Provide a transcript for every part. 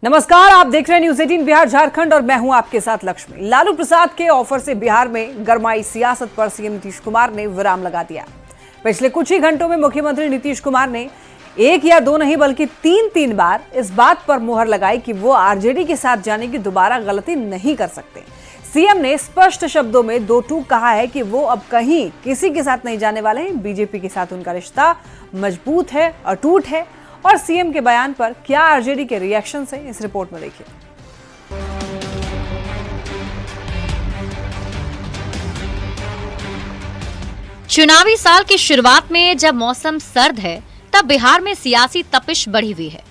नमस्कार, आप देख रहे हैं न्यूज 18 बिहार झारखंड और मैं हूं आपके साथ लक्ष्मी। लालू प्रसाद के ऑफर से बिहार में गरमाई सियासत पर सीएम नीतीश कुमार ने विराम लगा दिया। पिछले कुछ ही घंटों में मुख्यमंत्री नीतीश कुमार ने एक या दो नहीं बल्कि तीन बार इस बात पर मुहर लगाई कि वो आरजेडी के साथ जाने की दोबारा गलती नहीं कर सकते। सीएम ने स्पष्ट शब्दों में दो टूक कहा है कि वो अब कहीं किसी के साथ नहीं जाने वाले हैं। बीजेपी के साथ उनका रिश्ता मजबूत है, अटूट है। और सीएम के बयान पर क्या आरजेडी के रिएक्शन है, इस रिपोर्ट में देखिए। चुनावी साल की शुरुआत में जब मौसम सर्द है, तब बिहार में सियासी तपिश बढ़ी हुई है।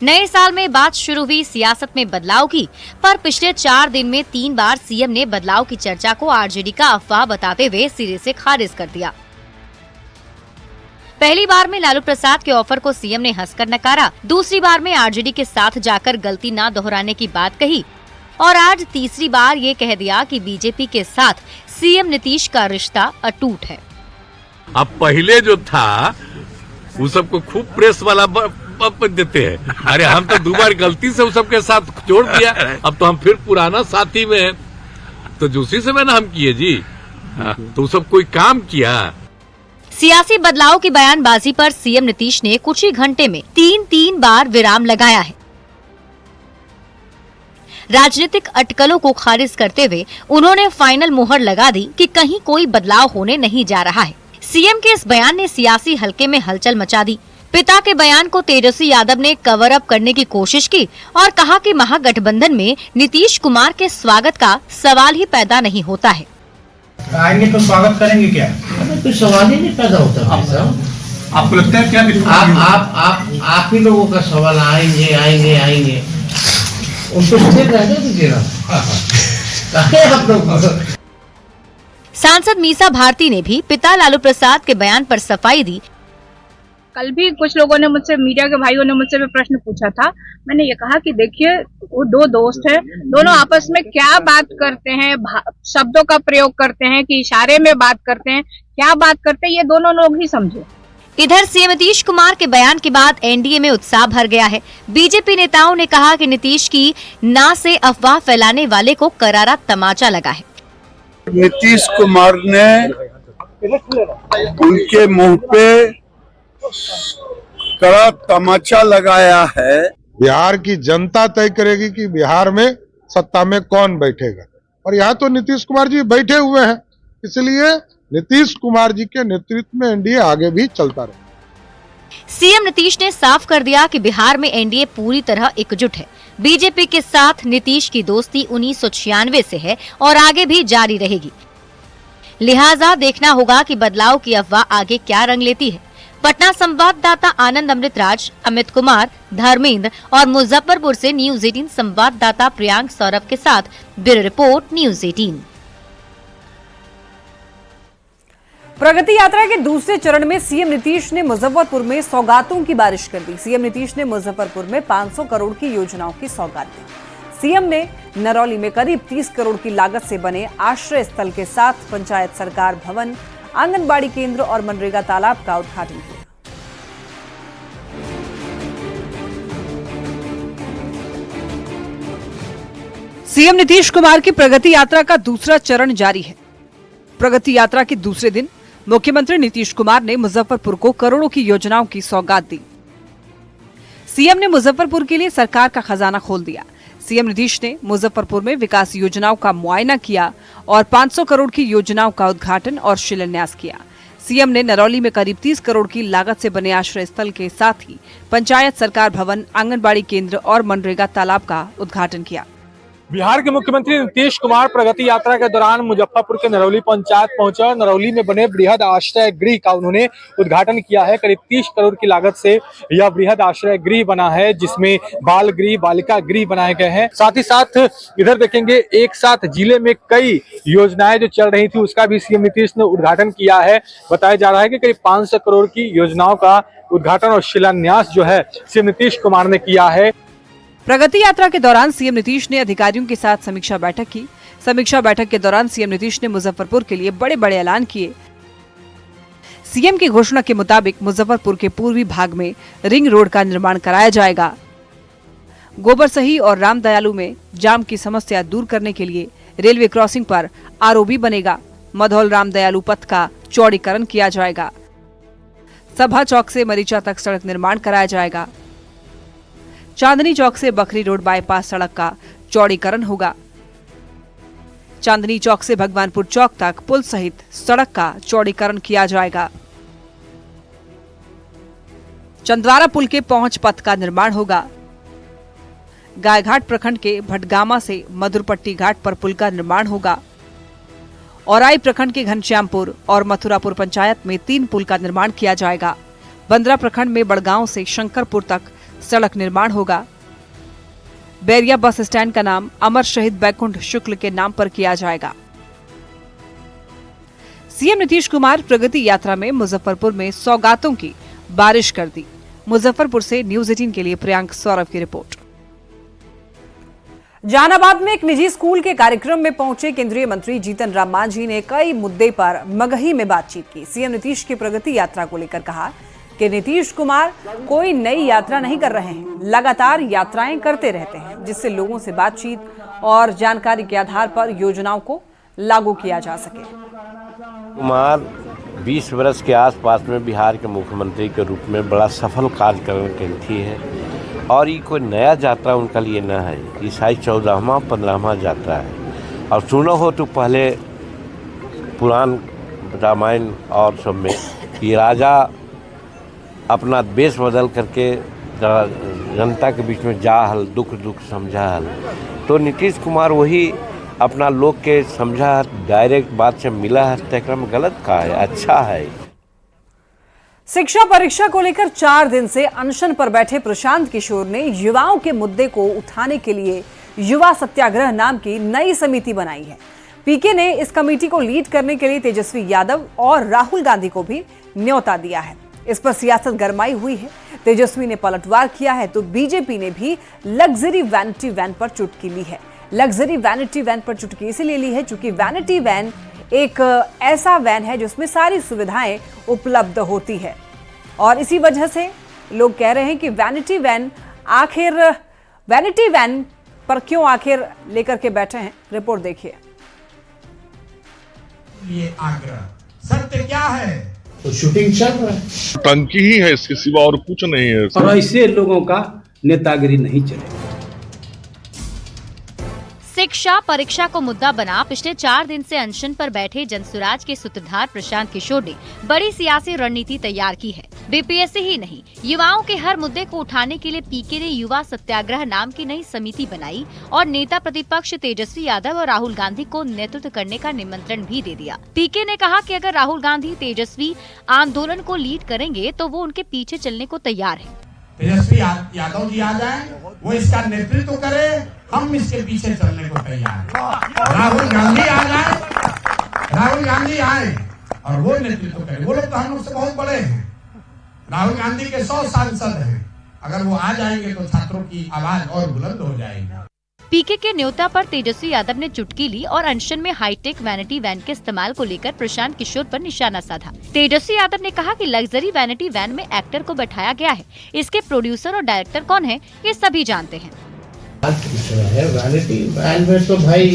नए साल में बात शुरू हुई सियासत में बदलाव की, पर पिछले 4 दिन में 3 बार सीएम ने बदलाव की चर्चा को आरजेडी का अफवाह बताते हुए सिरे से खारिज कर दिया। पहली बार में लालू प्रसाद के ऑफर को सीएम ने हंसकर नकारा, दूसरी बार में आरजेडी के साथ जाकर गलती ना दोहराने की बात कही और आज तीसरी बार ये कह दिया कि बीजेपी के साथ सीएम नीतीश का रिश्ता अटूट है। अब पहले जो था वो सबको खूब प्रेस वाला देते हैं। अरे हम तो 2 बार गलती से उस सबके साथ जोड़ दिया, अब तो हम फिर पुराना साथी में हैं। तो दूसरी समय ना हम किए जी, तो सब कोई काम किया। सियासी बदलाव की बयानबाजी पर सीएम नीतीश ने कुछ ही घंटे में तीन बार विराम लगाया है। राजनीतिक अटकलों को खारिज करते हुए उन्होंने फाइनल मुहर लगा दी कि कहीं कोई बदलाव होने नहीं जा रहा है। सीएम के इस बयान ने सियासी हलके में हलचल मचा दी। पिता के बयान को तेजस्वी यादव ने कवर अप करने की कोशिश की और कहा कि महागठबंधन में नीतीश कुमार के स्वागत का सवाल ही पैदा नहीं होता है। आएंगे तो स्वागत करेंगे क्या? कोई सवाल ही नहीं पैदा होता है। आपको लगता है क्या? आप ही लोगों का सवाल आएंगे उनको स्थिर रहने दीजिएगा। आप लोग सांसद मीसा भारती ने भी पिता लालू प्रसाद के बयान पर सफाई दी। कल भी कुछ लोगों ने मुझसे, मीडिया के भाइयों ने मुझसे भी प्रश्न पूछा था। मैंने ये कहा कि देखिए, वो 2 दोस्त हैं, दोनों आपस में क्या बात करते हैं, शब्दों का प्रयोग करते हैं कि इशारे में बात करते हैं, क्या बात करते हैं, ये दोनों लोग ही समझे। इधर सीएम नीतीश कुमार के बयान के बाद एनडीए में उत्साह भर गया है। बीजेपी नेताओं ने कहा कि नीतीश की ना से अफवाह फैलाने वाले को करारा तमाचा लगा है। नीतीश कुमार ने उनके मुंह पे कड़ा तमाचा लगाया है। बिहार की जनता तय करेगी कि बिहार में सत्ता में कौन बैठेगा, और यहाँ तो नीतीश कुमार जी बैठे हुए हैं, इसलिए नीतीश कुमार जी के नेतृत्व में एनडीए आगे भी चलता रहे। सीएम नीतीश ने साफ कर दिया कि बिहार में एनडीए पूरी तरह एकजुट है। बीजेपी के साथ नीतीश की दोस्ती 1996 से है और आगे भी जारी रहेगी। लिहाजा देखना होगा कि बदलाव की अफवाह आगे क्या रंग लेती है। पटना संवाददाता आनंद अमृतराज, अमित कुमार, धर्मेंद्र और मुजफ्फरपुर से न्यूज 18 संवाददाता प्रियांक सौरभ के साथ ब्यूरो रिपोर्ट, न्यूज 18। प्रगति यात्रा के दूसरे चरण में सीएम नीतीश ने मुजफ्फरपुर में सौगातों की बारिश कर दी। सीएम नीतीश ने मुजफ्फरपुर में 500 करोड़ की योजनाओं की सौगात दी। सीएम ने नरौली में करीब 30 करोड़ की लागत से बने आश्रय स्थल के साथ पंचायत सरकार भवन, आंगनबाड़ी केंद्र और मनरेगा तालाब का उद्घाटन किया। सीएम नीतीश कुमार की प्रगति यात्रा का दूसरा चरण जारी है। प्रगति यात्रा के दूसरे दिन मुख्यमंत्री नीतीश कुमार ने मुजफ्फरपुर को करोड़ों की योजनाओं की सौगात दी। सीएम ने मुजफ्फरपुर के लिए सरकार का खजाना खोल दिया। सीएम नीतीश ने मुजफ्फरपुर में विकास योजनाओं का मुआयना किया और 500 करोड़ की योजनाओं का उद्घाटन और शिलान्यास किया। सीएम ने नरौली में करीब 30 करोड़ की लागत से बने आश्रय स्थल के साथ ही पंचायत सरकार भवन, आंगनबाड़ी केंद्र और मनरेगा तालाब का उद्घाटन किया। बिहार के मुख्यमंत्री नीतीश कुमार प्रगति यात्रा के दौरान मुजफ्फरपुर के नरौली पंचायत पहुंचे और नरौली में बने बृहद आश्रय गृह का उन्होंने उद्घाटन किया है। करीब 30 करोड़ की लागत से यह बृहद आश्रय गृह बना है, जिसमें बाल गृह, बालिका गृह बनाए गए हैं। साथ ही साथ इधर देखेंगे, एक साथ जिले में कई योजनाएं जो चल रही थी उसका भी सीएम नीतीश ने उद्घाटन किया है। बताया जा रहा है कि करीब 500 करोड़ की योजनाओं का उद्घाटन और शिलान्यास जो है सीएम नीतीश कुमार ने किया है। प्रगति यात्रा के दौरान सीएम नीतीश ने अधिकारियों के साथ समीक्षा बैठक की। समीक्षा बैठक के दौरान सीएम नीतीश ने मुजफ्फरपुर के लिए बड़े बड़े ऐलान किए। सीएम की घोषणा के मुताबिक मुजफ्फरपुर के पूर्वी भाग में रिंग रोड का निर्माण कराया जाएगा। गोबरसही और रामदयालु में जाम की समस्या दूर करने के लिए रेलवे क्रॉसिंग पर आरओबी बनेगा। मधौल रामदयालु पथ का चौड़ीकरण किया जाएगा। सभा चौक से मरीचा तक सड़क निर्माण कराया जाएगा। चांदनी चौक से बखरी रोड बाईपास सड़क का चौड़ीकरण होगा। चांदनी चौक से भगवानपुर चौक तक पुल सहित सड़क का चौड़ीकरण किया जाएगा। चंद्वारा पुल के पहुंच पथ का निर्माण होगा। गायघाट प्रखंड के भटगामा से मधुरपट्टी घाट पर पुल का निर्माण होगा। औराई प्रखंड के घनश्यामपुर और मथुरापुर पंचायत में 3 पुल का निर्माण किया जाएगा। बंदरा प्रखंड में बड़गांव से शंकरपुर तक सड़क निर्माण होगा। बैरिया बस स्टैंड का नाम अमर शहीद बैकुंठ शुक्ल के नाम पर किया जाएगा। सीएम नीतीश कुमार प्रगति यात्रा में मुजफ्फरपुर में सौगातों की बारिश कर दी। मुजफ्फरपुर से न्यूज 18 के लिए प्रियांक सौरभ की रिपोर्ट। जहानाबाद में एक निजी स्कूल के कार्यक्रम में पहुंचे केंद्रीय मंत्री जीतन राम मांझी ने कई मुद्दे पर मगही में बातचीत की। सीएम नीतीश की प्रगति यात्रा को लेकर कहा कि नीतीश कुमार कोई नई यात्रा नहीं कर रहे हैं, लगातार यात्राएं करते रहते हैं, जिससे लोगों से बातचीत और जानकारी के आधार पर योजनाओं को लागू किया जा सके। कुमार 20 वर्ष के आसपास में बिहार के मुख्यमंत्री के रूप में बड़ा सफल कार्यक्रम करती है और ये कोई नया यात्रा उनका लिए न है। ये शायद 14वां-15वां यात्रा है। और सुनो हो तो पहले पुराण रामायण और सब में ये राजा अपना वेश बदल करके जनता के बीच में जा हल, दुख समझा हल। तो नीतीश कुमार वही अपना लोग के समझा डायरेक्ट बात से मिला है, तकरा में गलत का है, अच्छा है। शिक्षा परीक्षा को लेकर 4 दिन से अनशन पर बैठे प्रशांत किशोर ने युवाओं के मुद्दे को उठाने के लिए युवा सत्याग्रह नाम की नई समिति बनाई है। पीके ने इस कमेटी को लीड करने के लिए तेजस्वी यादव और राहुल गांधी को भी न्योता दिया है। इस पर सियासत गरमाई हुई है। तेजस्वी ने पलटवार किया है तो बीजेपी ने भी लग्जरी वैनिटी वैन पर चुटकी ली है। लग्जरी वैनिटी वैन पर चुटकी इसलिए ली है क्योंकि वैनिटी वैन एक ऐसा वैन है जिसमें सारी सुविधाएं उपलब्ध होती है और इसी वजह से लोग कह रहे हैं कि वैनिटी वैन पर क्यों आखिर लेकर के बैठे हैं। रिपोर्ट देखिए। ये आग्रह सत्य क्या है? तो शूटिंग चल रहा है, टंकी ही है, इसके सिवा और कुछ नहीं है। और ऐसे लोगों का नेतागिरी नहीं चलेगा। शिक्षा परीक्षा को मुद्दा बना पिछले 4 दिन से अनशन पर बैठे जनसुराज के सूत्रधार प्रशांत किशोर ने बड़ी सियासी रणनीति तैयार की है। बीपीएससी ही नहीं, युवाओं के हर मुद्दे को उठाने के लिए पीके ने युवा सत्याग्रह नाम की नई समिति बनाई और नेता प्रतिपक्ष तेजस्वी यादव और राहुल गांधी को नेतृत्व करने का निमंत्रण भी दे दिया। पीके ने कहा कि अगर राहुल गांधी तेजस्वी आंदोलन को लीड करेंगे तो वो उनके पीछे चलने को तैयार है। तेजस्वी यादव जी आ जाएं, वो इसका नेतृत्व करे, हम इसके पीछे चलने को तैयार हैं। राहुल गांधी आ जाए, राहुल गांधी आए और वो नेतृत्व करे। वो लोग तो हम लोग से बहुत बड़े हैं। राहुल गांधी के 100 सांसद हैं। अगर वो आ जाएंगे तो छात्रों की आवाज और बुलंद हो जाएगी। पीके के न्योता पर तेजस्वी यादव ने चुटकी ली और अनशन में हाईटेक वैनिटी वैन के इस्तेमाल को लेकर प्रशांत किशोर पर निशाना साधा। तेजस्वी यादव ने कहा कि लग्जरी वैनिटी वैन में एक्टर को बैठाया गया है, इसके प्रोड्यूसर और डायरेक्टर कौन है ये सभी जानते हैं। वैनिटी वैन में तो भाई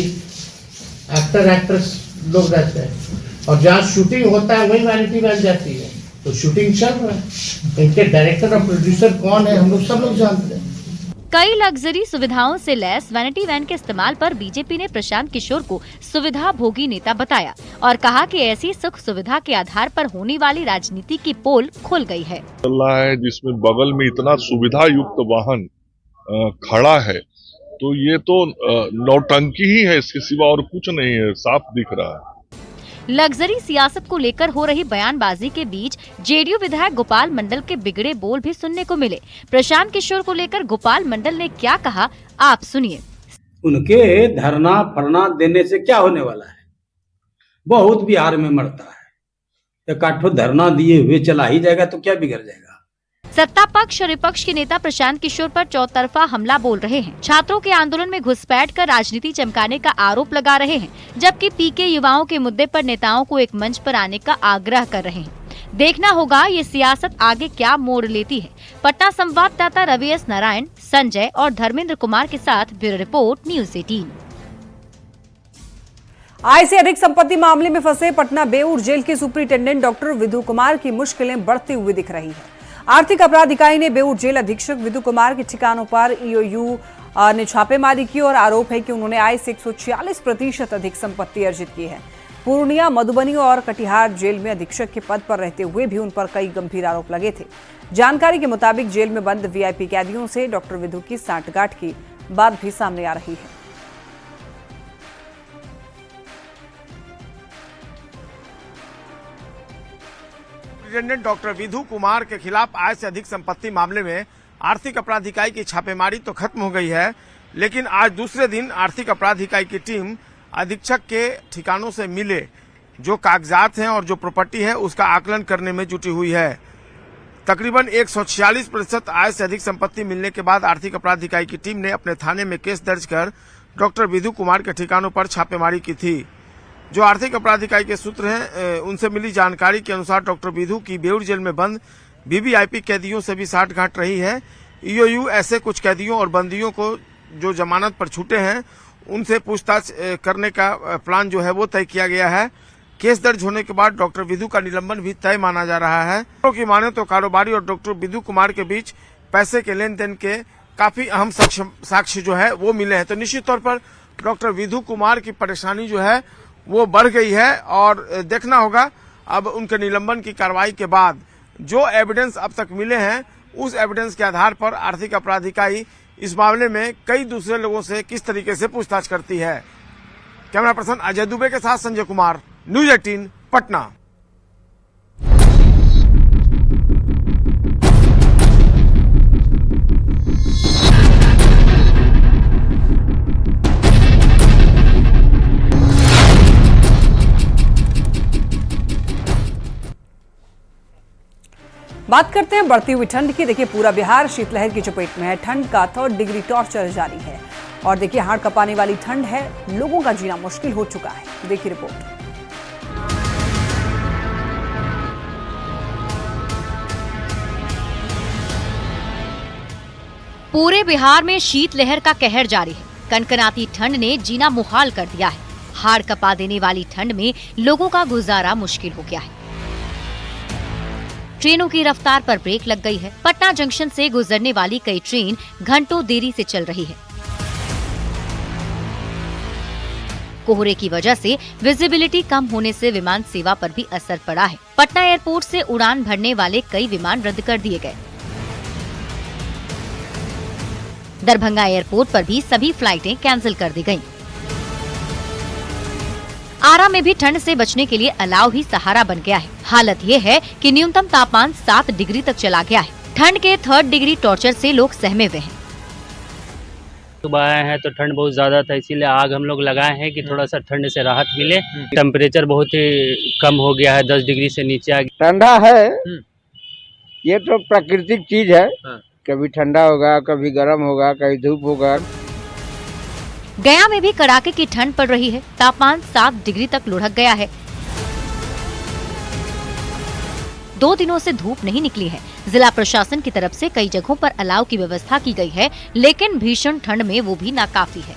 एक्टर एक्ट्रेस लोग रहते हैं और जहाँ शूटिंग होता है वही वैनिटी वैन जाती है। तो शूटिंग चल रहा है, इनके डायरेक्टर और प्रोड्यूसर कौन है हम लोग सब लोग जानते हैं। कई लग्जरी सुविधाओं से लैस वैनिटी वैन के इस्तेमाल पर बीजेपी ने प्रशांत किशोर को सुविधा भोगी नेता बताया और कहा कि ऐसी सुख सुविधा के आधार पर होने वाली राजनीति की पोल खुल गई है। चल रहा है जिसमें बगल में इतना सुविधा युक्त वाहन खड़ा है, तो ये तो नौटंकी ही है, इसके सिवा और कुछ नहीं है, साफ दिख रहा है। लग्जरी सियासत को लेकर हो रही बयानबाजी के बीच जेडीयू विधायक गोपाल मंडल के बिगड़े बोल भी सुनने को मिले। प्रशांत किशोर को लेकर गोपाल मंडल ने क्या कहा, आप सुनिए। उनके धरना फरना देने से क्या होने वाला है? बहुत बिहार में मरता है। एक आठों धरना दिए हुए चला ही जाएगा तो क्या बिगड़ जाएगा? सत्ता पक्ष और विपक्ष के नेता प्रशांत किशोर पर चौतरफा हमला बोल रहे हैं। छात्रों के आंदोलन में घुसपैठ कर राजनीति चमकाने का आरोप लगा रहे हैं, जबकि पीके युवाओं के मुद्दे पर नेताओं को एक मंच पर आने का आग्रह कर रहे हैं। देखना होगा ये सियासत आगे क्या मोड़ लेती है। पटना संवाददाता रवि एस नारायण, संजय और धर्मेंद्र कुमार के साथ ब्यूरो रिपोर्ट, न्यूज़ 18। आय से अधिक संपत्ति मामले में फंसे पटना बेऊर जेल के सुपरिटेंडेंट डॉक्टर विधु कुमार की मुश्किलें बढ़ती हुई दिख रही है। आर्थिक अपराध इकाई ने बेऊर जेल अधीक्षक विधु कुमार के ठिकानों पर ईओयू ने छापेमारी की और आरोप है कि उन्होंने आय से 146% अधिक संपत्ति अर्जित की है। पूर्णिया, मधुबनी और कटिहार जेल में अधीक्षक के पद पर रहते हुए भी उन पर कई गंभीर आरोप लगे थे। जानकारी के मुताबिक जेल में बंद वीआईपी कैदियों से डॉक्टर विधु की सांठगांठ की बात भी सामने आ रही है। सुपरिटेंडेंट डॉक्टर विधु कुमार के खिलाफ आय से अधिक संपत्ति मामले में आर्थिक अपराध इकाई की छापेमारी तो खत्म हो गई है, लेकिन आज दूसरे दिन आर्थिक अपराध इकाई की टीम अधीक्षक के ठिकानों से मिले जो कागजात हैं और जो प्रॉपर्टी है उसका आकलन करने में जुटी हुई है। तकरीबन 146% आय से अधिक संपत्ति मिलने के बाद आर्थिक अपराध इकाई की टीम ने अपने थाने में केस दर्ज कर डॉक्टर विधु कुमार के ठिकानों पर छापेमारी की थी। जो आर्थिक अपराध इकाई के सूत्र हैं, उनसे मिली जानकारी के अनुसार डॉक्टर विधु की बेऊर जेल में बंद वीवीआईपी कैदियों से भी सांठगांठ रही है। ईओयू ऐसे कुछ कैदियों और बंदियों को जो जमानत पर छूटे हैं उनसे पूछताछ करने का प्लान जो है वो तय किया गया है। केस दर्ज होने के बाद डॉक्टर विधु का निलंबन भी तय माना जा रहा है। की माने तो कारोबारी और डॉक्टर विधु कुमार के बीच पैसे के लेन देन के काफी अहम साक्ष्य जो है वो मिले हैं। तो निश्चित तौर पर डॉक्टर विधु कुमार की परेशानी जो है वो बढ़ गई है और देखना होगा अब उनके निलंबन की कार्रवाई के बाद जो एविडेंस अब तक मिले हैं उस एविडेंस के आधार पर आर्थिक अपराध इकाई इस मामले में कई दूसरे लोगों से किस तरीके से पूछताछ करती है। कैमरा पर्सन अजय दुबे के साथ संजय कुमार, न्यूज़ 18 पटना। बात करते हैं बढ़ती हुई ठंड की। देखिए, पूरा बिहार शीतलहर की चपेट में है। ठंड का 3rd डिग्री टॉर्चर जारी है और देखिए हाड़ कपाने वाली ठंड है। लोगों का जीना मुश्किल हो चुका है। देखिए रिपोर्ट। पूरे बिहार में शीतलहर का कहर जारी है। कनकनाती ठंड ने जीना मुहाल कर दिया है। हाड़ कपा देने वाली ठंड में लोगों का गुजारा मुश्किल हो गया है। ट्रेनों की रफ्तार पर ब्रेक लग गई है। पटना जंक्शन से गुजरने वाली कई ट्रेन घंटों देरी से चल रही है। कोहरे की वजह से विजिबिलिटी कम होने से विमान सेवा पर भी असर पड़ा है। पटना एयरपोर्ट से उड़ान भरने वाले कई विमान रद्द कर दिए गए। दरभंगा एयरपोर्ट पर भी सभी फ्लाइटें कैंसिल कर दी गयी। आरा में भी ठंड से बचने के लिए अलाव ही सहारा बन गया है। हालत ये है कि न्यूनतम तापमान 7 डिग्री तक चला गया है। ठंड के 3rd डिग्री टॉर्चर से लोग सहमे हुए हैं। सुबह आए हैं तो ठंड बहुत ज्यादा था, इसीलिए आग हम लोग लगाए हैं कि थोड़ा सा ठंड से राहत मिले। टेम्परेचर बहुत ही कम हो गया है, 10 डिग्री से नीचे आ गया। ठंडा है, ये तो प्राकृतिक चीज है। कभी ठंडा होगा, कभी गर्म होगा, कभी धूप होगा। गया में भी कड़ाके की ठंड पड़ रही है। तापमान 7 डिग्री तक लुढ़क गया है। 2 दिनों से धूप नहीं निकली है। जिला प्रशासन की तरफ से कई जगहों पर अलाव की व्यवस्था की गई है, लेकिन भीषण ठंड में वो भी नाकाफी है।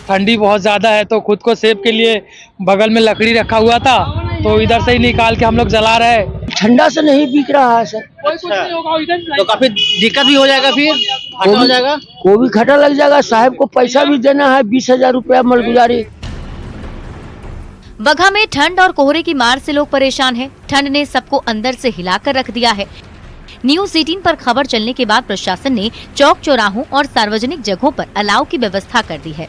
ठंडी बहुत ज्यादा है तो खुद को सेफ के लिए बगल में लकड़ी रखा हुआ था तो इधर से ही निकाल के हम लोग जला रहे हैं। ठंडा से नहीं बिक रहा है सर। तो काफी दिक्कत भी हो जाएगा, फिर घाटा हो जाएगा। वो भी घाटा लग जाएगा। साहब को पैसा भी देना है, 20,000 रुपया मलगुजारी। बगहा में ठंड और कोहरे की मार से लोग परेशान हैं। ठंड ने सबको अंदर से हिलाकर रख दिया है। न्यूज़ 18 पर खबर चलने के बाद प्रशासन ने चौक चौराहों और सार्वजनिक जगहों पर अलाव की व्यवस्था कर दी है।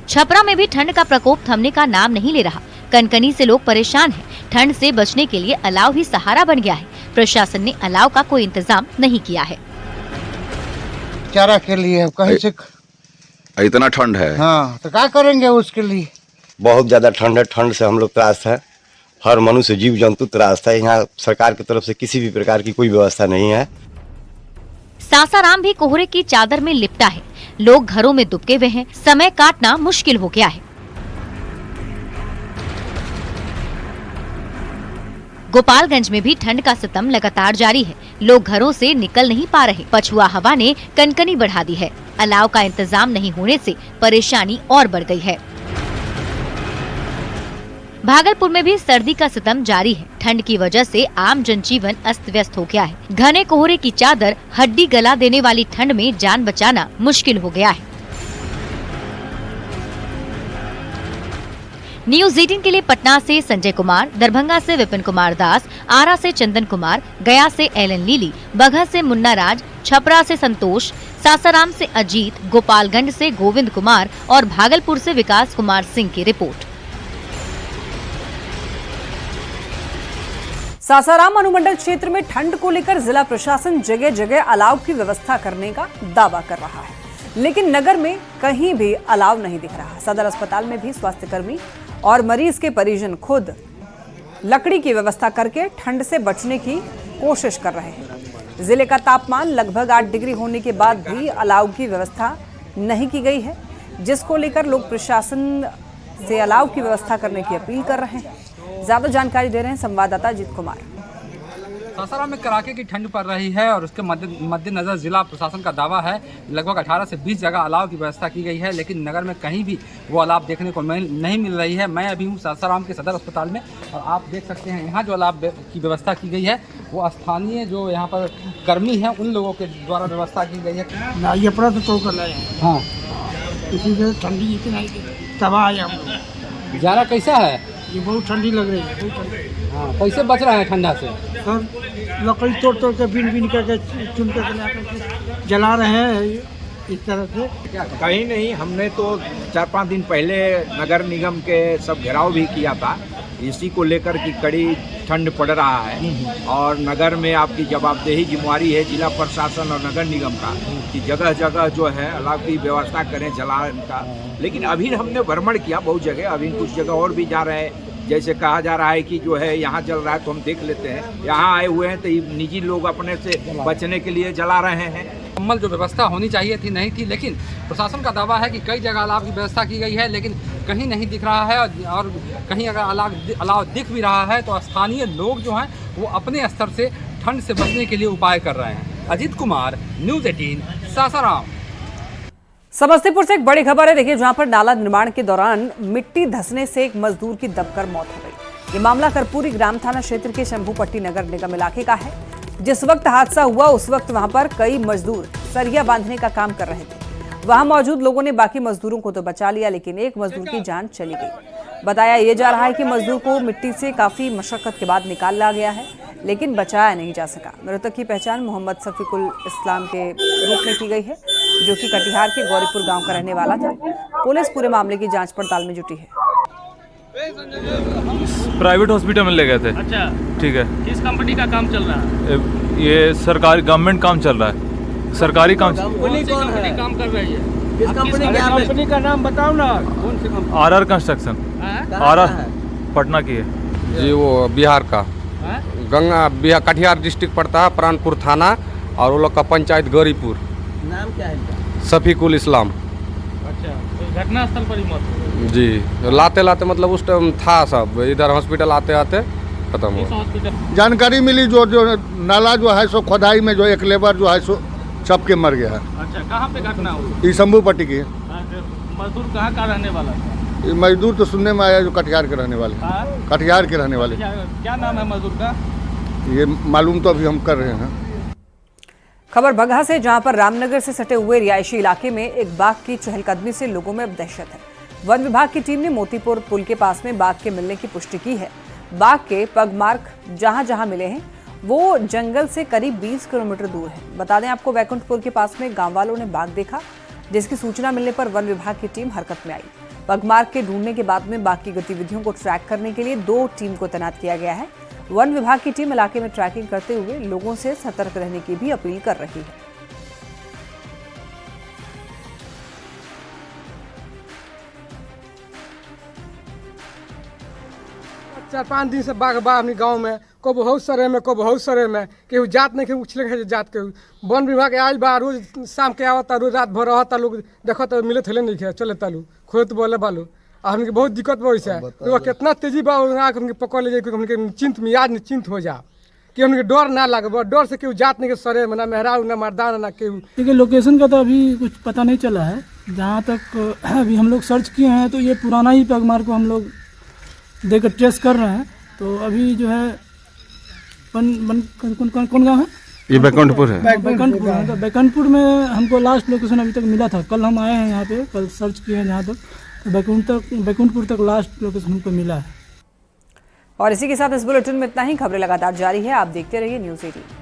छपरा में भी ठंड का प्रकोप थमने का नाम नहीं ले रहा। कनकनी से लोग परेशान हैं। ठंड से बचने के लिए अलाव ही सहारा बन गया है। प्रशासन ने अलाव का कोई इंतजाम नहीं किया है। चारा के लिए कहीं से इतना ठंड है। हाँ, तो क्या करेंगे उसके लिए? बहुत ज़्यादा ठंड है। ठंड से हम लोग त्रास है। हर मनुष्य जीव जंतु त्रास है। यहाँ सरकार की तरफ से किसी भी प्रकार की कोई व्यवस्था नहीं है। सासाराम भी कोहरे की चादर में लिपटा है। लोग घरों में दुबके हुए हैं। समय काटना मुश्किल हो गया है। गोपालगंज में भी ठंड का सितम लगातार जारी है। लोग घरों से निकल नहीं पा रहे। पछुआ हवा ने कनकनी बढ़ा दी है। अलाव का इंतजाम नहीं होने से परेशानी और बढ़ गई है। भागलपुर में भी सर्दी का सितम जारी है। ठंड की वजह से आम जनजीवन अस्त व्यस्त हो गया है। घने कोहरे की चादर हड्डी गला देने वाली ठंड में जान बचाना मुश्किल हो गया है। न्यूज 18 के लिए पटना से संजय कुमार, दरभंगा से विपिन कुमार दास, आरा से चंदन कुमार, गया से एलन लीली, बगहा से मुन्ना राज, छपरा से संतोष, सासाराम से अजीत, गोपालगंज से गोविंद कुमार और भागलपुर से विकास कुमार सिंह की रिपोर्ट। सासाराम अनुमंडल क्षेत्र में ठंड को लेकर जिला प्रशासन जगह जगह अलाव की व्यवस्था करने का दावा कर रहा है, लेकिन नगर में कहीं भी अलाव नहीं दिख रहा। सदर अस्पताल में भी स्वास्थ्यकर्मी और मरीज के परिजन खुद लकड़ी की व्यवस्था करके ठंड से बचने की कोशिश कर रहे हैं। जिले का तापमान लगभग 8 डिग्री होने के बाद भी अलाव की व्यवस्था नहीं की गई है, जिसको लेकर लोग प्रशासन से अलाव की व्यवस्था करने की अपील कर रहे हैं। ज्यादा जानकारी दे रहे हैं संवाददाता अजीत कुमार। सासाराम में कड़ाके की ठंड पड़ रही है और उसके मद्देनजर जिला प्रशासन का दावा है लगभग 18 से 20 जगह अलाव की व्यवस्था की गई है, लेकिन नगर में कहीं भी वो अलाव देखने को नहीं मिल रही है। मैं अभी हूँ सासाराम के सदर अस्पताल में और आप देख सकते हैं यहाँ जो अलाव की व्यवस्था की गई है वो स्थानीय जो यहाँ पर कर्मी हैं उन लोगों के द्वारा व्यवस्था की गई है। ये अपना तो कर रहे हैं। हाँ, इसी से ठंडी इतनी तबाह है हम लोग। ज़रा कैसा है? ये बहुत ठंडी लग रही है, बहुत ठंडी। हाँ, कैसे बच रहे हैं ठंडा से? सर लकड़ी तोड़ के बीन करके चुन करके जला रहे हैं इस तरह से। कहीं नहीं, हमने तो 4-5 दिन पहले नगर निगम के सब घेराव भी किया था इसी को लेकर कि कड़ी ठंड पड़ रहा है और नगर में आपकी जवाबदेही जिम्मेवारी है जिला प्रशासन और नगर निगम का कि जगह जगह जो है अलाव की व्यवस्था करें जलाने का। लेकिन अभी हमने भ्रमण किया बहुत जगह, अभी कुछ जगह और भी जा रहे हैं। जैसे कहा जा रहा है कि जो है यहाँ जल रहा है तो हम देख लेते हैं, यहाँ आए हुए हैं तो निजी लोग अपने से बचने के लिए जला रहे हैं। मुकम्मल जो व्यवस्था होनी चाहिए थी नहीं थी, लेकिन प्रशासन का दावा है कि कई जगह अलाव की व्यवस्था की गई है लेकिन कहीं नहीं दिख रहा है और कहीं अगर अलाव दिख भी रहा है तो स्थानीय लोग जो हैं वो अपने स्तर से ठंड से बचने के लिए उपाय कर रहे हैं। अजीत कुमार, न्यूज 18, सासाराम। समस्तीपुर से एक बड़ी खबर है, देखिए, जहां पर नाला निर्माण के दौरान मिट्टी धंसने से एक मजदूर की दबकर मौत हो गई। ये मामला कर्पूरी ग्राम थाना क्षेत्र के शंभूपट्टी नगर निगम इलाके का है। जिस वक्त हादसा हुआ उस वक्त वहां पर कई मजदूर सरिया बांधने का काम कर रहे थे। वहां मौजूद लोगों ने बाकी मजदूरों को तो बचा लिया, लेकिन एक मजदूर की जान चली गई। बताया ये जा रहा है कि मजदूर को मिट्टी से काफी मशक्कत के बाद निकाला गया है, लेकिन बचाया नहीं जा सका। मृतक की पहचान मोहम्मद सफीकुल इस्लाम के रूप में की गई है, जो कि कटिहार के गौरीपुर गांव का रहने वाला था। पुलिस पूरे मामले की जांच पड़ताल में जुटी है। प्राइवेट हॉस्पिटल में ले गए थे। अच्छा, ठीक है। किस कंपनी का काम चल रहा है? ये सरकारी गवर्नमेंट काम चल रहा है, सरकारी काम। कंपनी काम कर रही है? किस कंपनी का नाम बताओ ना। कौन सी company? RR construction, RR Patna की है जी। वो बिहार का बिहार कटिहार डिस्ट्रिक्ट पड़ता है, प्राणपुर थाना, और वो लोग का पंचायत गौरीपुर। नाम क्या है? सफीकुल इस्लाम। अच्छा, तो घटना स्थल पर ही मौत हो गई? जी, लाते लाते मतलब उस टाइम था सब इधर हॉस्पिटल आते आते खत्म हुआ। जानकारी मिली जो नाला जो है सो खोदाई में जो एक लेबर जो है सो सबके मर गया है। अच्छा, कहाँ पे घटना हुई? ये शंभूपट्टी की है। मजदूर कहाँ का रहने वाला था? ये मजदूर तो सुनने में आया जो कटिहार के रहने वाले, कटिहार के रहने वाले। क्या नाम है मजदूर का? ये मालूम तो अभी हम कर रहे हैं। खबर बगहा से, जहां पर रामनगर से सटे हुए रिहायशी इलाके में एक बाघ की चहलकदमी से लोगों में अब दहशत है। वन विभाग की टीम ने मोतीपुर पुल के पास में बाघ के मिलने की पुष्टि की है। बाघ के पगमार्क जहां जहां मिले हैं वो जंगल से करीब 20 किलोमीटर दूर है। बता दें आपको, वैकुंठपुर के पास में गांव वालों ने बाघ देखा, जिसकी सूचना मिलने पर वन विभाग की टीम हरकत में आई। पगमार्क के ढूंढने के बाद में बाघ की गतिविधियों को ट्रैक करने के लिए 2 टीम को तैनात किया गया है। वन विभाग की टीम इलाके में ट्रैकिंग करते हुए लोगों से सतर्क रहने की भी अपील कर रही है। 4-5 दिन से बाघ बा अपनी गाँव में, को बहुत सरे में, को बहुत सरे में, केहू जात नहीं केहू उछले जात के। वन विभाग आयल बा, रोज शाम के आवता, रोज रात भर रहता, लोग देखो तो मिले थले नहीं खे चले तालू खोत बोले बालू और हमके बहुत दिक्कत बा वैसे तो कितना तेजी बा हमके पकड़ ले जाए हमके निश्चिंत मियाज निश्चिंत हो जा कि हमके डर ना लगे डर से केहू जात नहीं के सरे में ना मेहरारू ना मर्दाना ना केहू। देखिए लोकेशन का तो अभी कुछ पता नहीं चला है, जहाँ तक अभी हम लोग सर्च किए हैं तो ये पुराना ही पैगमार को हम लोग देकर ट्रेस कर रहे हैं। तो अभी जो है कौन गाँव है ये बैकुंठपुर है। बैकुंठपुर है, तो बैकुंठपुर में हमको लास्ट लोकेशन अभी तक मिला था। कल हम आए हैं यहाँ पे, कल सर्च किए हैं जहाँ तक, तो बैकुंठपुर तक लास्ट लोकेशन हमको मिला है। और इसी के साथ इस बुलेटिन में इतना ही। खबरें लगातार जारी है, आप देखते रहिए न्यूज़ 18।